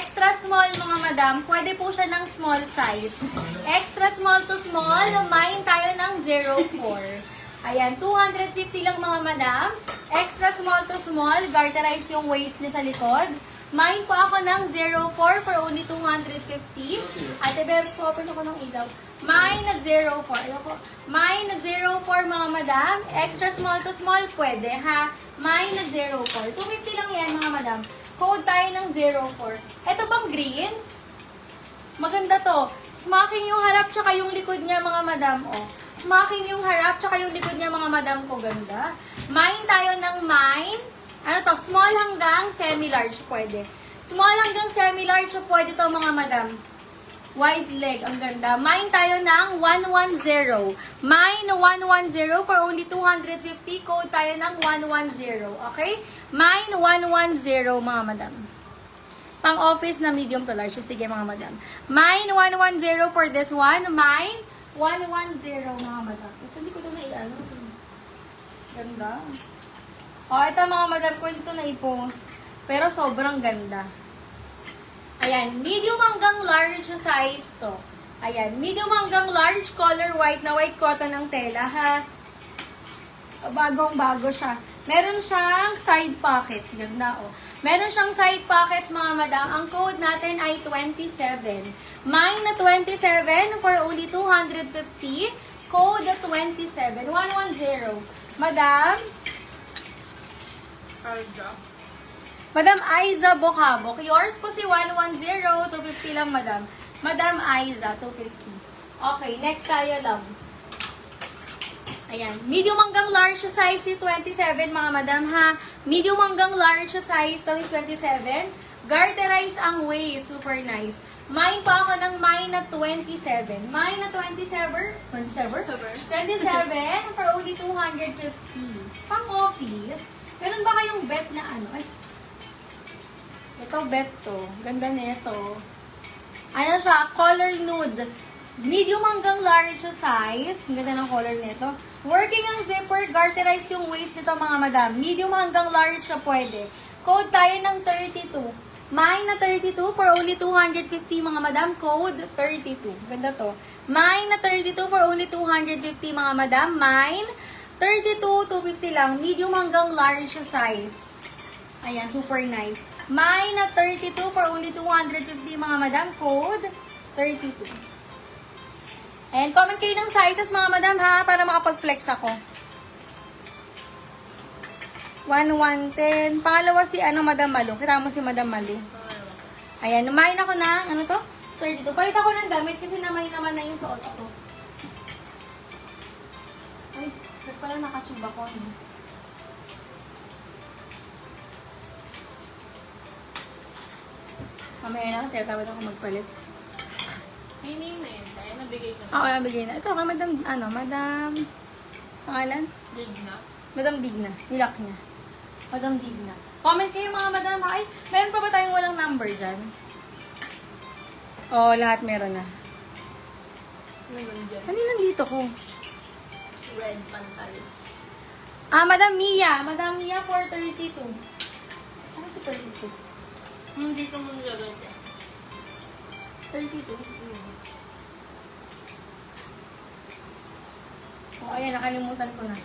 extra small mga madam, pwede po siya ng small size. Extra small to small, mine tayo ng 04. Ayan, 250 lang mga madam. Extra small to small, garterize yung waist niya sa likod. Mine po ako ng 04 for only 250. Ate Beres po, open ako ng ilaw. Mine na 04. Ayoko. Mine na 04 mga madam. Extra small to small, pwede ha. Mine na 04. 250 lang yan mga madam. Code tayo ng 04. Ito bang green? Maganda to. Smocking yung harap tsaka yung likod niya mga madam. Oh. Smocking yung harap tsaka yung likod niya mga madam ko. Ganda. Mine tayo ng mine. Ano to? Small hanggang semi-large pwede. Small hanggang semi-large pwede to mga madam. Wide leg. Ang ganda. Mine tayo ng 110. Mine 110 for only 250. Code tayo ng 110. Okay? Mine 110 mga madam. Pang office na medium to large. Sige mga madam. Mine 110 for this one. Mine 110 mga madam. Ito hindi ko ito na-i-ano. Ganda. O, ito mga madam ko ito na-i-post. Pero sobrang ganda. Ayan, medium hanggang large size to. Ayan, medium hanggang large, color white na white cotton ng tela, ha? Bagong-bago siya. Meron siyang side pockets. Ganda, oh. Meron siyang side pockets, mga madam. Ang code natin ay 27. Mine na 27 for only 250. Code 27. 110. Madam? Madam Aiza Bocabok. Yours po si 110. 250 lang, madam. Madam Aiza, 250. Okay, next tayo, love. Ayan. Medium hanggang large size si 27, mga madam, ha? Medium hanggang large size to 27. Garterize ang waist. Super nice. Mine pa ako ng mine na 27. Mine na 27? 27? 27 for only 250. Pang office. Meron ba kayong bet na ano? Ay, ito bet to. Ganda nito. Ano siya? Color nude. Medium hanggang large size. Ganda ng color nito. Working ang zipper. Garterize yung waist nito mga madam. Medium hanggang large siya pwede. Code tayo ng 32. Mine na 32 for only 250 mga madam. Code 32. Ganda to. Mine na 32 for only 250 mga madam. Mine 32, 250 lang. Medium hanggang large size. Ayan, super nice. Mine na 32 for only 250 mga madam. Code 32. And comment kayo ng sizes mga madam ha, para makapag-flex ako. 110. Pangalawa si ano, Madam Malu. Kita mo si Madam Malu. Ayan, mine ako ng, ano to? 32. Palit ako ng damit kasi namay naman na yung suot ko. Ay, ba't pala nakatube ako? Mamaya na, tawad ako magpalit. May name na yun. Kaya nabigay ko na. Oo, nabigay na. Ito, Madam, ano, Madam, pangalan? Digna. Madam Digna. Nilak niya. Madam Digna. Comment kayo mga madam. Ay, meron pa ba tayong walang number dyan? Oo, lahat meron na. Meron dyan. Ano yung nandito ko? Red pantal. Ah, Madam Mia. Madam Mia for 32. Ano si 32? Hindi ko mo nilalagay. 32. Oh, ayan, nakalimutan ko na.